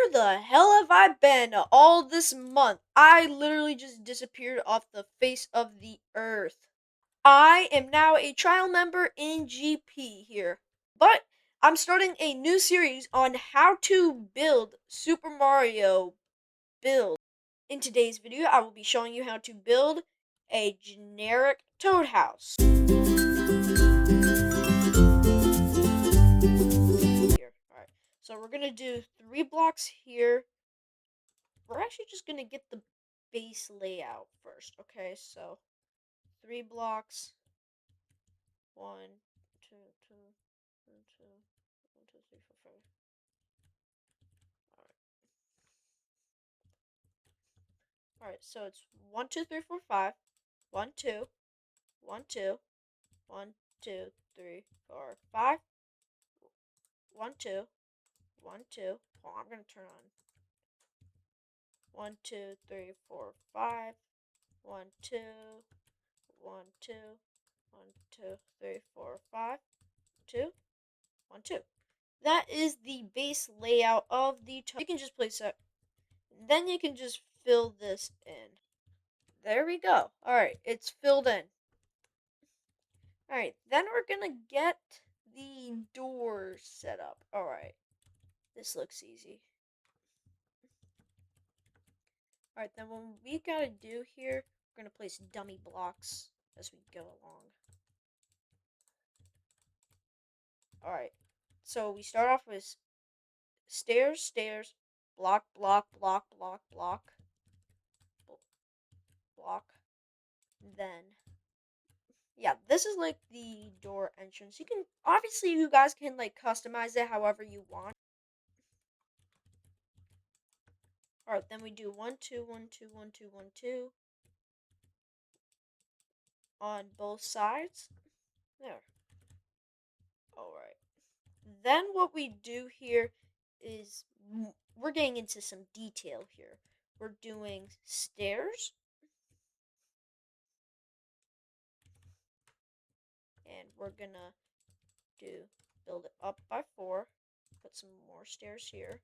Where the hell have I been all this month? I literally just disappeared off the face of the earth. I am now a trial member in GP here, but I'm starting a new series on how to build Super Mario Build. In today's video, I will be showing you how to build a generic Toad house. Here, alright. So we're gonna do 3 blocks here. We're actually just gonna get the base layout first. Okay, so 3 blocks. 1, 2, 2, 1, 2, 1, 2, 3, 4, 5. Alright, so it's 1, 2, 3, 4, 5. 1, 2, 1, 2, 1, 2, 3, 4, 5. 1, 2, 1, 2. Oh, I'm gonna turn on 1, 2, 3, 4, 5. 1, 2, 1, 2, 1, 2, 3, 4, 5. 2, 1, 2. That is the base layout of the Toad. You can just place that. Then you can just fill this in. There we go. Alright, it's filled in. Alright, then we're gonna get the doors set up. Alright, this looks easy. Alright, then what we gotta do here, we're gonna place dummy blocks as we go along. Alright, so we start off with stairs, stairs, block, block, block, block, block, block, then yeah, this is like the door entrance. You can obviously you guys can like customize it however you want. Alright, then we do 1, 2, 1, 2, 1, 2, 1, 2 on both sides. There. Alright. Then what we do here is we're getting into some detail here. We're doing stairs. And we're gonna build it up by 4. Put some more stairs here.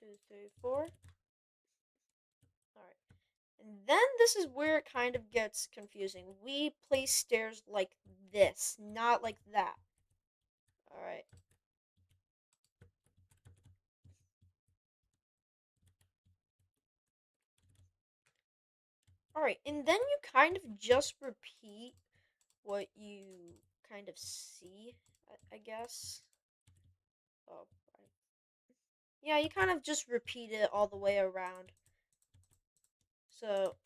2, 3, 4. Alright. And then this is where it kind of gets confusing. We place stairs like this, not like that. Alright. Alright, and then you kind of just repeat what you kind of see, I guess. Oh, right. Yeah, you kind of just repeat it all the way around. So,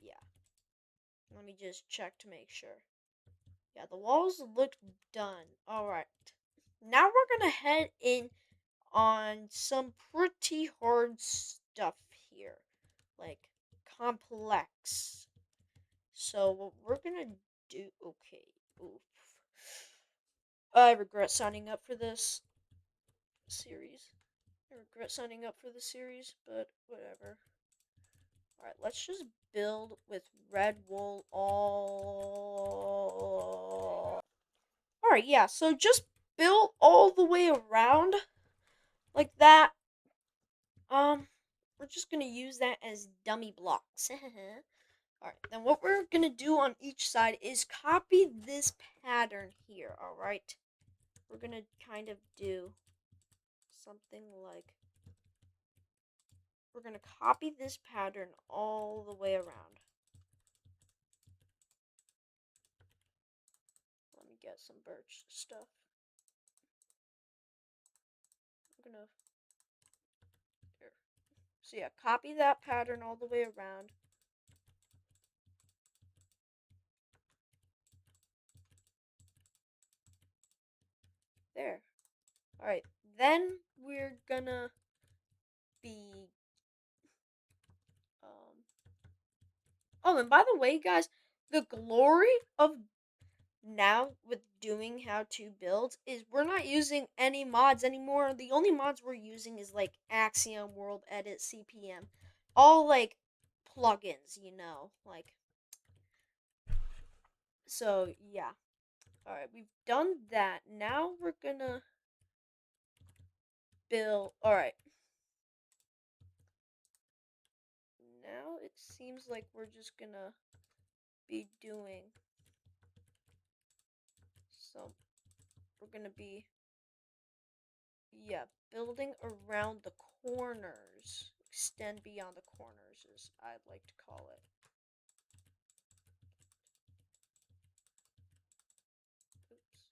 yeah. Let me just check to make sure. Yeah, the walls look done. Alright. Now we're gonna head in on some pretty hard stuff here. Like, complex. So, what we're gonna do... Okay. Oof. I regret signing up for this series. But whatever. Alright, let's just build with red wool all... Alright, yeah, so just build all the way around like that. We're just gonna use that as dummy blocks. Alright, then what we're gonna do on each side is copy this pattern here, alright? We're gonna kind of do something like... We're gonna copy this pattern all the way around. Let me get some birch stuff. I'm gonna... Here. So yeah, copy that pattern all the way around. There. Alright, then we're gonna be... Oh, and by the way, guys, the glory of now with doing how to build is we're not using any mods anymore. The only mods we're using is like Axiom, World Edit, CPM. All like plugins, like... So, yeah. Alright, we've done that. Now we're gonna build. All right. Now it seems like we're just gonna be doing some. We're gonna be, yeah, building around the corners. Extend beyond the corners, as I'd like to call it. Oops.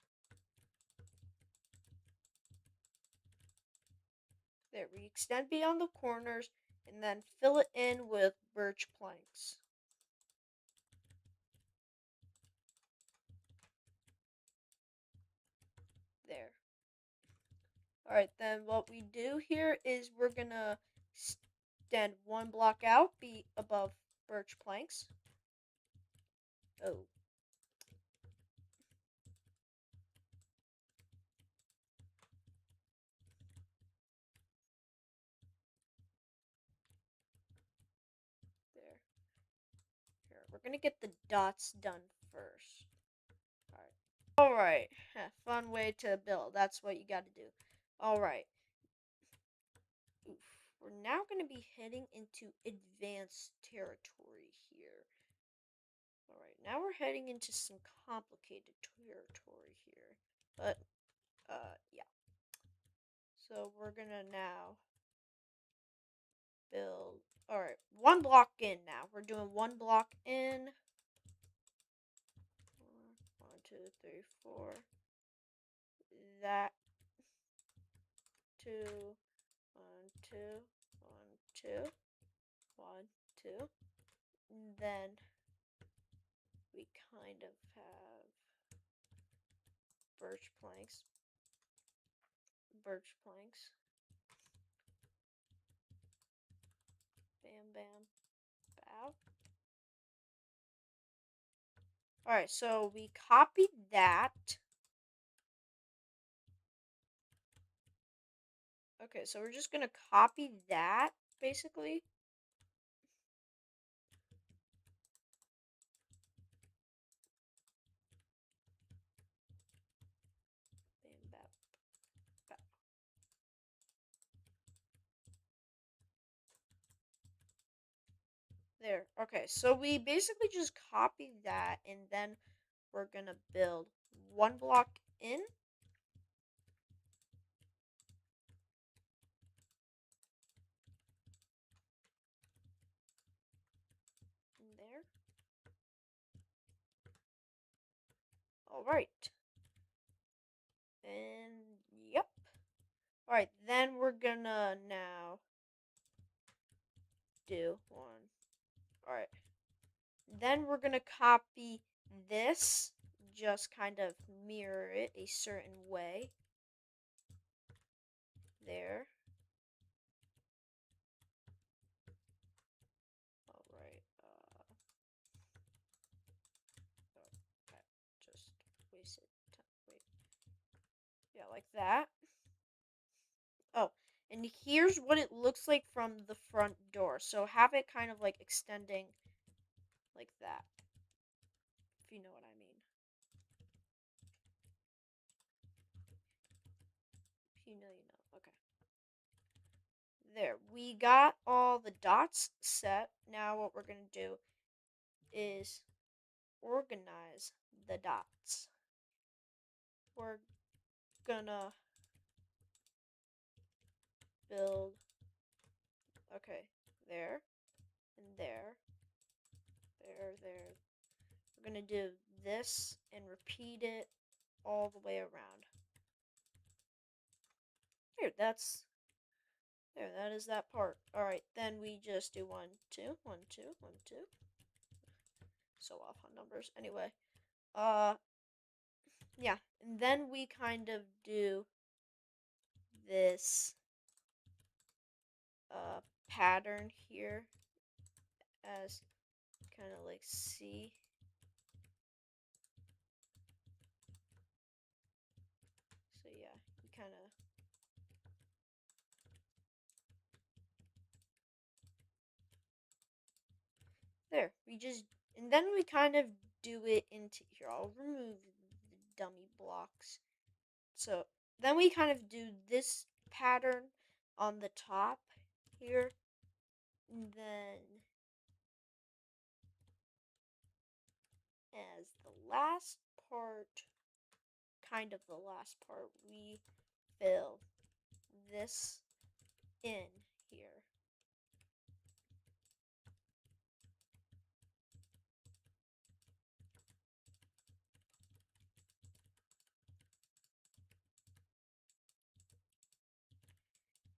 There, we extend beyond the corners and then fill it in with birch planks. There. Alright, then what we do here is we're gonna extend one block out, be above birch planks. Oh. There. Here, we're gonna get the dots done first. Alright. Fun way to build. That's what you gotta do. Alright. Oof. We're now gonna be heading into advanced territory here. Alright, now we're heading into some complicated territory here. But, yeah. So we're gonna now build. Alright, one block in now. We're doing one block in. 1, 2, 3, 4. That. 2, 1, 2, 1, 2, 1, 2. And then we kind of have birch planks. Birch planks. Bam, bam, bow. Alright, so we copied that. Okay, so we're just gonna copy that, basically. Bam, bow, bow. There. Okay, so we basically just copied that, and then we're gonna build one block in. In there. Alright. And, yep. Alright, then we're gonna now do one. Alright. Then we're gonna copy this, just kind of mirror it a certain way. There. Alright, I just wasted time. Wait. Yeah, like that. Oh, and here's what it looks like from the front door. So have it kind of like extending like that, if you know what I mean. If you know, you know. Okay. There, we got all the dots set. Now what we're going to do is organize the dots. We're gonna build, okay, there, and there, there. We're gonna do this and repeat it all the way around. Here, that is that part. Alright, then we just do 1, 2, 1, 2, 1, 2. So off on numbers. Anyway, yeah, and then we kind of do this, pattern here as kind of like C. So yeah, we kind of. There, we just, and then we kind of do it into here. I'll remove the dummy blocks. So then we kind of do this pattern on the top here. And then as the last part, kind of the last part, we fill this in here.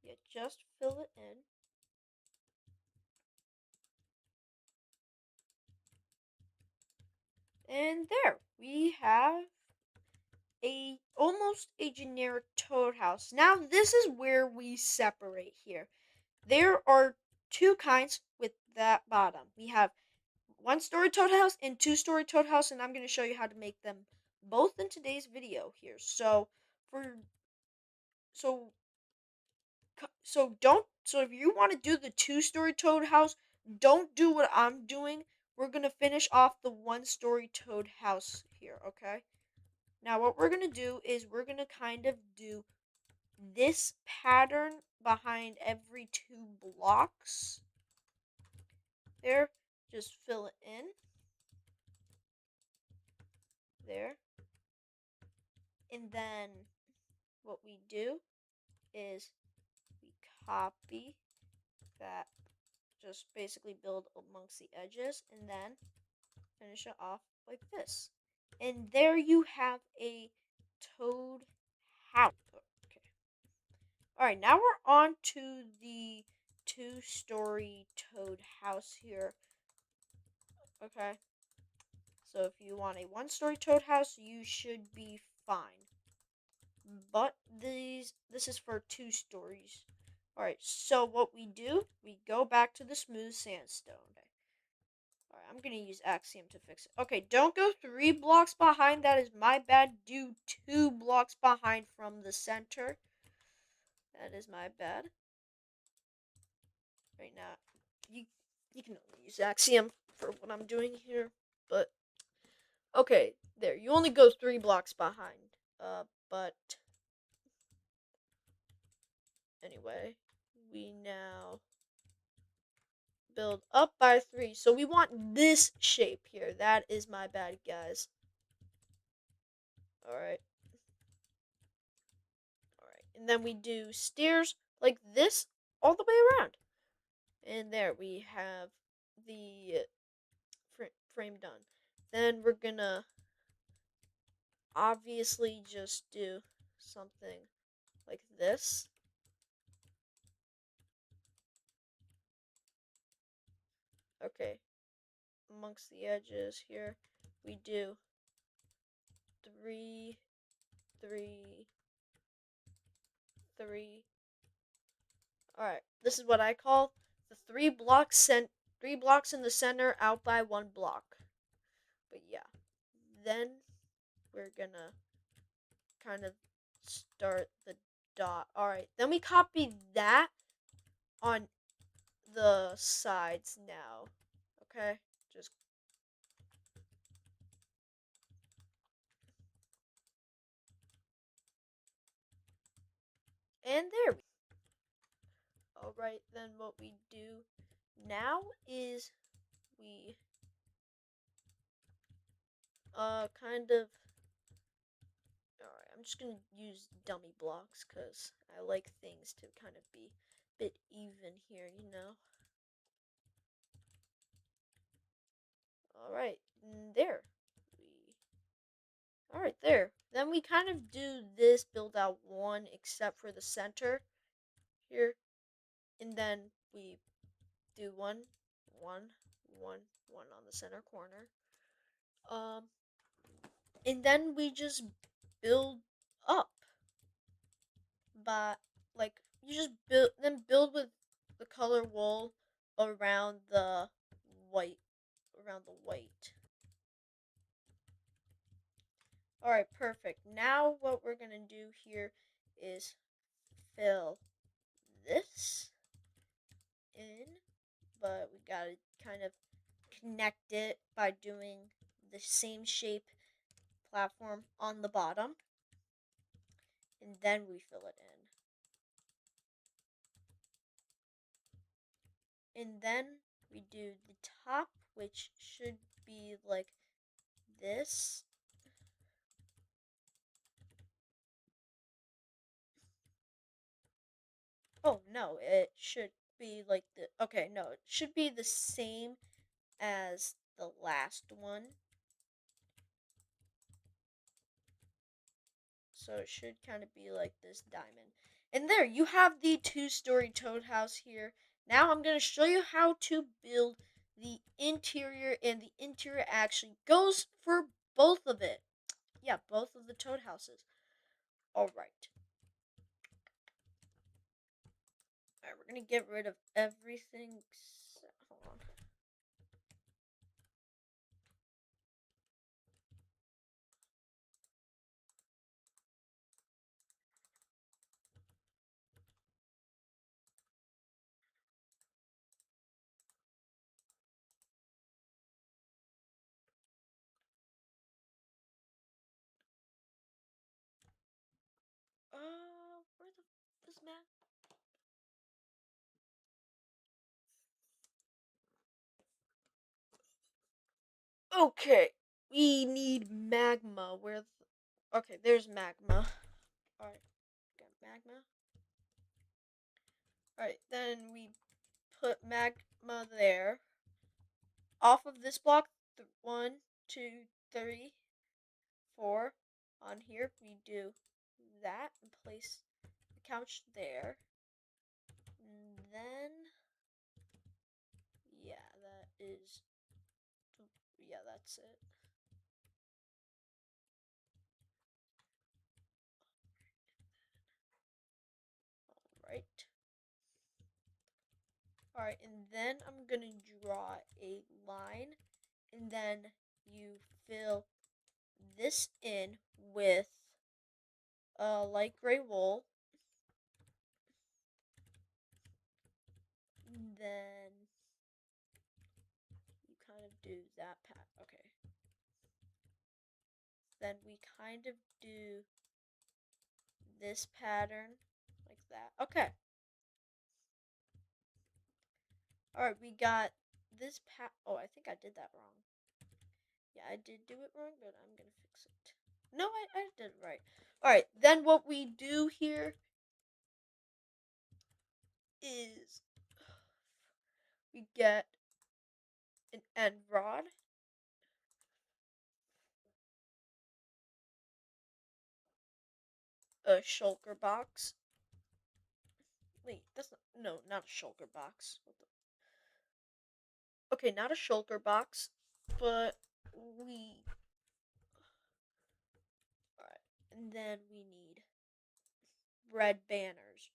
You just fill it in. And there, we have almost a generic Toad house. Now this is where we separate here. There are two kinds with that bottom. We have one-story Toad house and two-story Toad house, and I'm going to show you how to make them both in today's video here. For so so if you want to do the two-story Toad house, don't do what I'm doing. We're going to finish off the one-story Toad house here, okay? Now what we're going to do is we're going to kind of do this pattern behind every 2 blocks. There, just fill it in. There. And then what we do is we copy that, just basically build amongst the edges, and then finish it off like this. And there you have a Toad house. Okay. Alright, now we're on to the two-story Toad house here. Okay. So if you want a one-story Toad house, you should be fine. But this is for 2 stories. Alright, so what we do, we go back to the smooth sandstone. Alright, I'm gonna use Axiom to fix it. Okay, don't go 3 blocks behind, that is my bad. Do 2 blocks behind from the center. That is my bad. Right now, you can only use Axiom for what I'm doing here, but okay, there. You only go 3 blocks behind. But anyway, we now build up by 3. So we want this shape here. That is my bad, guys. Alright. Alright. And then we do stairs like this all the way around. And there we have the frame done. Then we're gonna obviously just do something like this. Okay. Amongst the edges here, we do 3, 3, 3. Alright, this is what I call the 3 blocks 3 blocks in the center out by 1 block. But yeah, then we're gonna kind of start the dot. Alright, then we copy that on the sides now. Okay, just and there we go. Alright, then what we do now is we kind of alright, I'm just gonna use dummy blocks because I like things to kind of be a bit even here, you know. Alright, there. Alright, there. Then we kind of do this build out 1 except for the center here. And then we do 1, 1, 1, 1 on the center corner. And then we just build up. But like you just build with the color wool around the white Alright, perfect. Now what we're gonna do here is fill this in, but we gotta kind of connect it by doing the same shape platform on the bottom, and then we fill it in. and then we do the top, which should be like this. Oh no, it should be like the okay, no, it should be the same as the last one. So it should kind of be like this diamond. And there, you have the two-story toad house here. Now I'm going to show you how to build the interior, and the interior actually goes for both of it. Yeah, both of the toad houses. All right. All right, we're going to get rid of everything. Hold on. Where the is Matt? Okay, we need magma. Okay, there's magma. Alright, got magma. Alright, then we put magma there. Off of this block, 1, 2, 3, 4. On here, we do that and place the couch there. And then, yeah, that's it. Alright. Alright, and then I'm gonna draw a line, and then you fill this in with light gray wool. And then you kind of do that okay. Then we kind of do this pattern like that. Okay. Alright, we got this oh, I think I did that wrong. Yeah, I did do it wrong, but I'm gonna fix it. No, I did it right. Alright, then what we do here is we get an end rod. A shulker box. Wait, that's not a shulker box. Okay, not a shulker box, but we. Alright, and then we need red banners.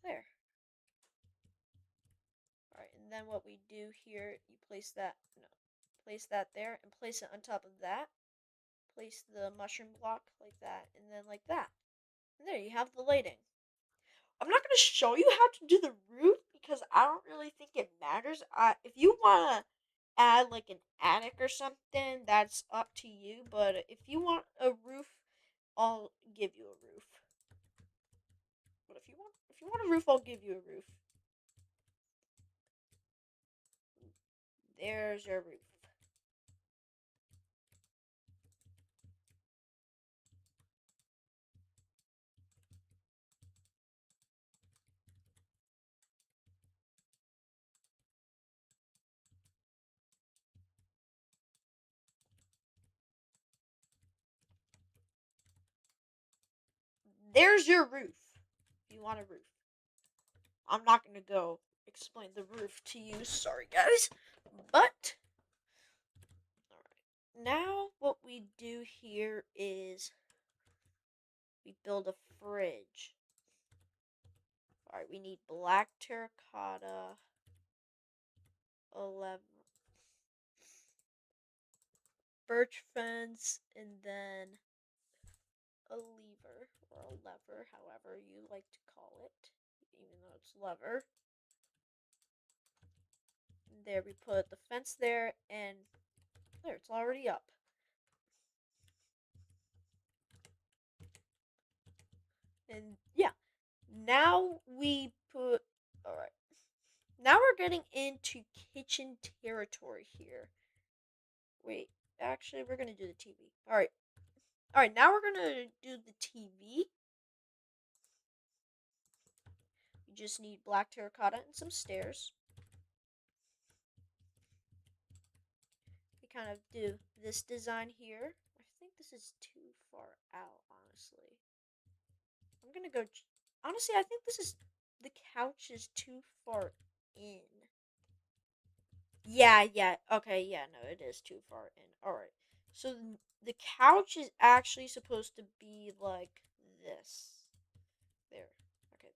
There. Alright, and then what we do here, you place that there, and place it on top of that. Place the mushroom block like that, and then like that. And there you have the lighting. I'm not going to show you how to do the roof because I don't really think it matters. If you want to add like an attic or something, that's up to you. But if you want a roof, I'll give you a roof. But if you want a roof, I'll give you a roof. There's your roof. There's your roof. If you want a roof. I'm not gonna go explain the roof to you. Sorry, guys. But alright. Now what we do here is we build a fridge. Alright, we need black terracotta, 11 birch fence, and then a lever, or a lever, however you like to call it, even though it's lever. And there, we put the fence there, and there, it's already up. And yeah, now we put, alright, Now we're getting into kitchen territory here. Wait, actually, we're gonna do the TV. All right. Now we're gonna do the TV. You just need black terracotta and some stairs. We kind of do this design here. I think this is too far out, honestly. I'm gonna go. Honestly, I think this is the couch is too far in. Yeah, yeah. Okay, yeah, no, it is too far in. Alright. So the couch is actually supposed to be like this. There. Okay.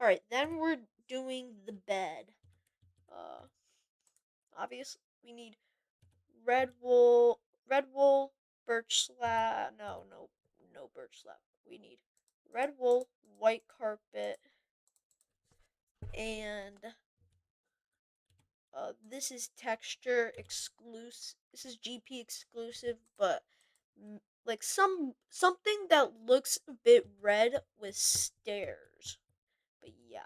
Alright, then we're doing the bed. Uh obviously we need red wool, birch slab. No birch slab. We need red wool, white carpet, and this is texture exclusive. This is GP exclusive, but like something that looks a bit red with stairs. But yeah.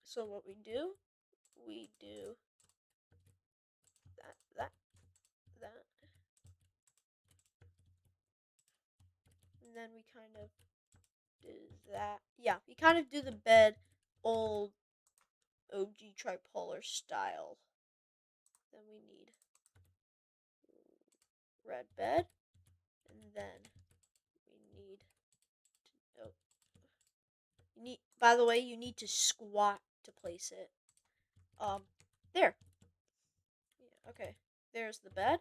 So what we do that, that, and then we kind of do that. Yeah, we kind of do the bed old OG tripolar style. Then we need red bed, and then we need oh, you need. By the way, you need to squat to place it. Um, there. Yeah, okay. There's the bed.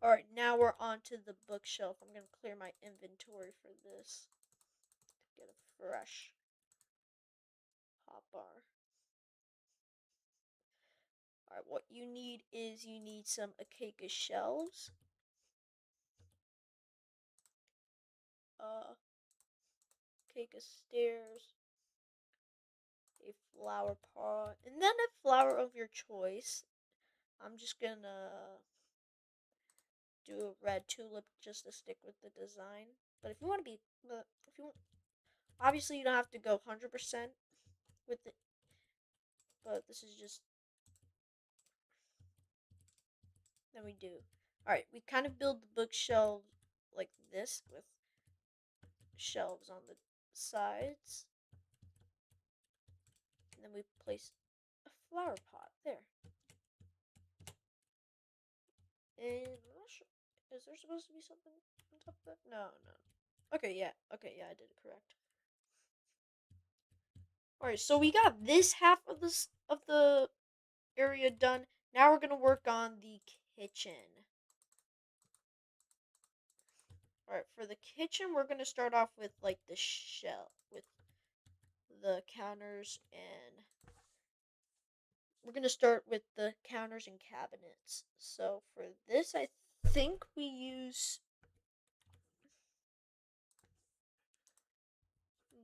All right, now we're on to the bookshelf. I'm gonna clear my inventory for this. Get a fresh hot bar. All right, what you need is you need some Acacia shelves. Uh, Acacia stairs, a flower pot, and then a flower of your choice. I'm just gonna do a red tulip just to stick with the design. But if you want to be, if you want, obviously you don't have to go 100% with it. But this is just then we do. All right, we kind of build the bookshelves like this with shelves on the sides, and then we place a flower pot there. And I'm not sure. Is there supposed to be something on top of that? No, no. Okay, yeah. Okay, yeah, I did it correct. All right, so we got this half of the area done. Now we're gonna work on the kitchen. All right, for the kitchen, we're gonna start off with like the shell with the counters, and we're gonna start with the counters and cabinets. So for this, I think we use.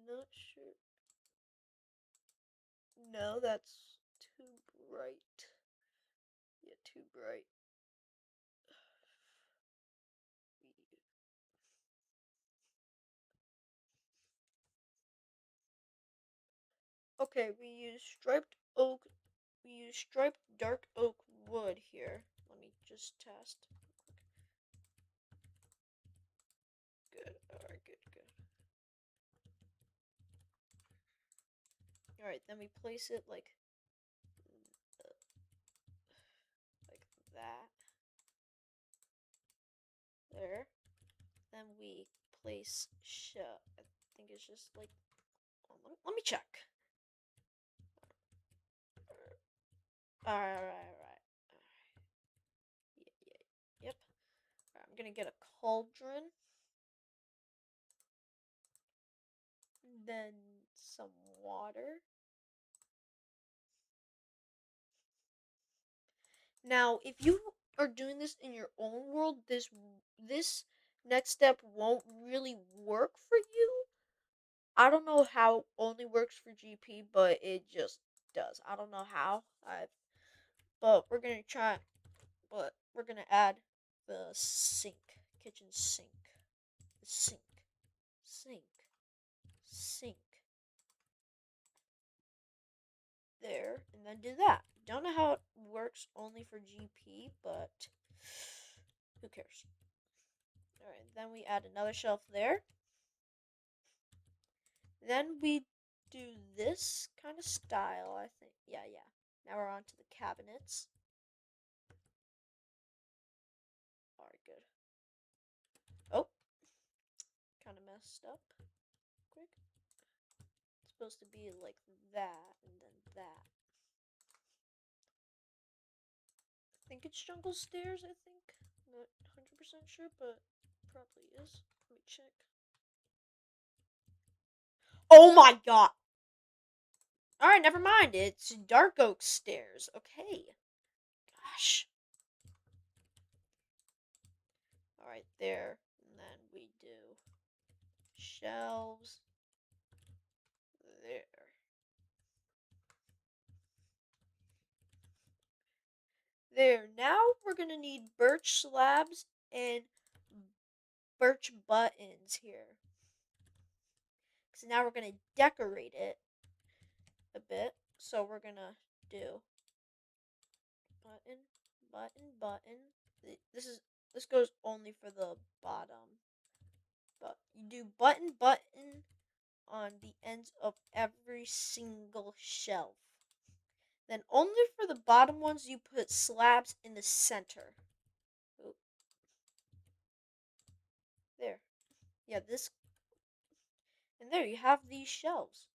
Not sure. No, that's too bright. Yeah, too bright. Okay, we use striped oak. We use striped dark oak wood here. Let me just test. Good. All right. Good. Good. All right. Then we place it like that. There. Then we place I think it's just like. Oh, let me check. All right. All right. All right. Yeah, yeah, yep. All right, I'm gonna get a cauldron. Then some water. Now, if you are doing this in your own world, this next step won't really work for you. I don't know how it only works for GP, but it just does. I don't know how. but we're gonna try. But we're gonna add the sink, kitchen sink, the sink, sink. There, and then do that. Don't know how it works only for GP, but who cares? Alright, then we add another shelf there. Then we do this kind of style, I think. Yeah. Now we're on to the cabinets. Alright, good. Oh, kind of messed up. Quick. It's supposed to be like that, and then that. I think it's jungle stairs, I think. Not 100% sure, but probably is. Let me check. Oh my god! Alright, never mind. It's Dark Oak Stairs. Okay. Gosh. Alright, there. And then we do shelves. There. There. Now we're gonna need birch slabs and birch buttons here. So now we're gonna decorate it a bit. So we're gonna do button, button. This goes only for the bottom. But you do button on the ends of every single shelf. Then only for the bottom ones you put slabs in the center. Oop. There. Yeah, this. And there you have these shelves.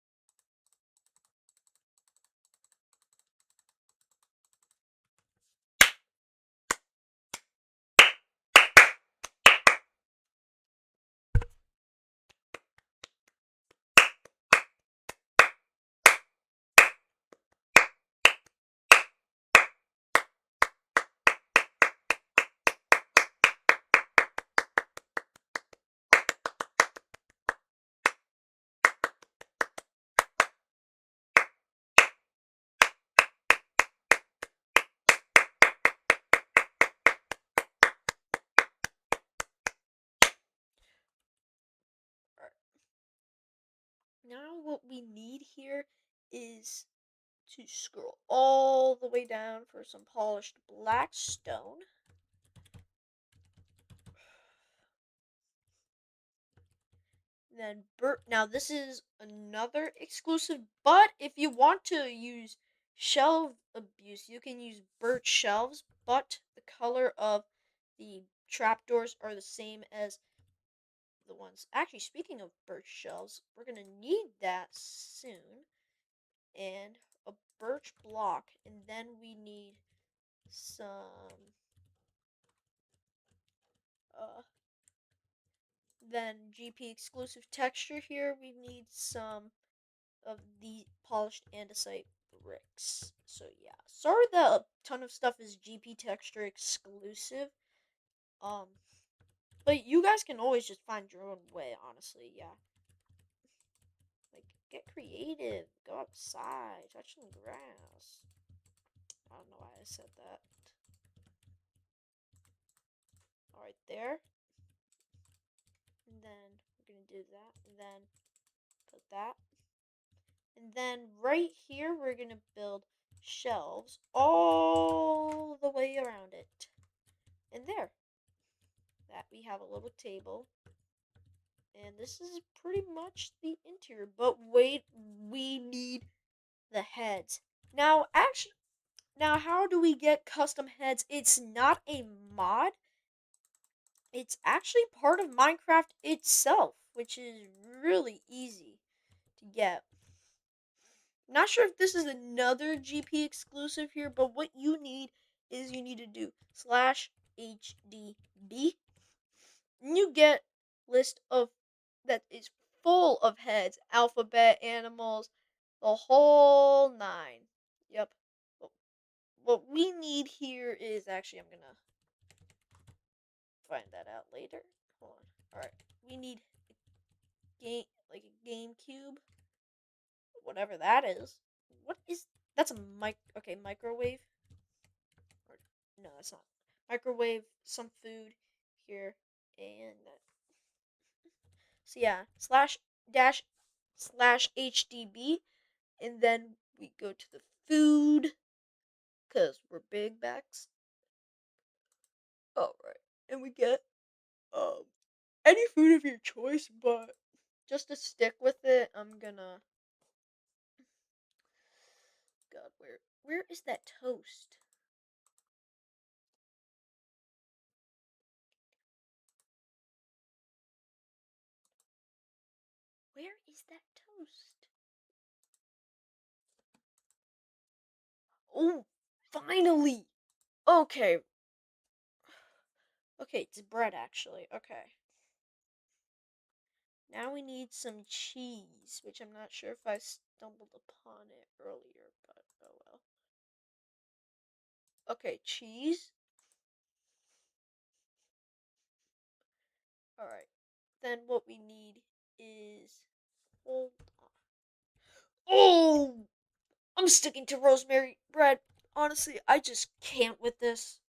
Now what we need here is to scroll all the way down for some polished black stone. Then now this is another exclusive, but if you want to use shelf abuse, you can use birch shelves, but the color of the trapdoors are the same as the ones. Actually, speaking of birch shelves, we're gonna need that soon, and a birch block, and then we need some then GP exclusive texture here. We need some of the polished andesite bricks. So yeah, sorry that a ton of stuff is GP texture exclusive. Um, but you guys can always just find your own way. Honestly, yeah. Like get creative, go outside, touch some grass. I don't know why I said that. All right, there. And then we're gonna do that, and then put that. And then right here, we're going to build shelves all the way around it. And there, that we have a little table. And this is pretty much the interior. But wait, we need the heads. Now how do we get custom heads? It's not a mod. It's actually part of Minecraft itself, which is really easy to get. Not sure if this is another GP exclusive here, but what you need is you need to do /HDB. And you get list of that is full of heads, alphabet, animals, the whole nine. Yep. What we need here is actually I'm gonna find that out later. Hold on. Alright. We need game like a GameCube. Whatever that is. What is that's a microwave. No, it's not. Microwave some food here, and so yeah, slash dash slash HDB, and then we go to the food, cause we're big backs. All right, and we get um any food of your choice, but just to stick with it, I'm gonna. God, where is that toast? Where is that toast? Oh, finally. Okay, okay, it's bread actually. Okay. Now we need some cheese, which I'm not sure if I stumbled upon it earlier, but oh well. Okay, cheese. Alright. Then what we need is. Hold on. Oh! I'm sticking to rosemary bread. Honestly, I just can't with this.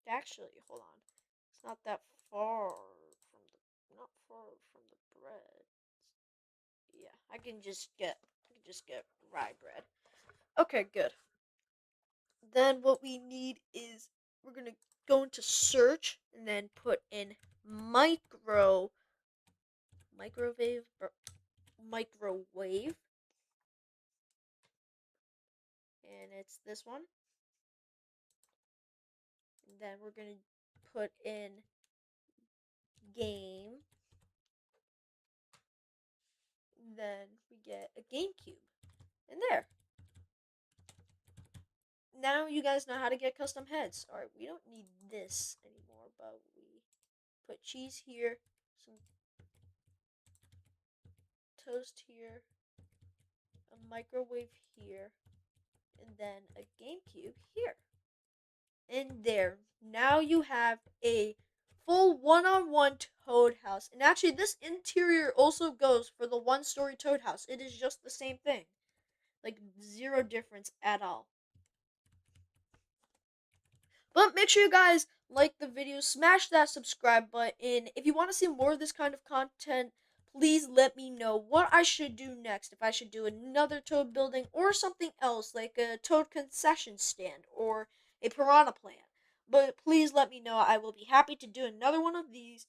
Actually, hold on. It's not that far from the. Not far from the bread. Yeah, I can just get rye bread. Okay, good. Then what we need is we're gonna go into search and then put in micro microwave microwave, and it's this one. And then we're gonna put in game. Then we get a GameCube. And there. Now you guys know how to get custom heads. Alright, we don't need this anymore, but we put cheese here, some toast here, a microwave here, and then a GameCube here. And there. Now you have a full one-on-one Toad house. And actually, this interior also goes for the one-story Toad house. It is just the same thing. Like, zero difference at all. But make sure you guys like the video, smash that subscribe button. If you want to see more of this kind of content, please let me know what I should do next. If I should do another Toad building or something else like a Toad concession stand or a piranha plant. But please let me know. I will be happy to do another one of these.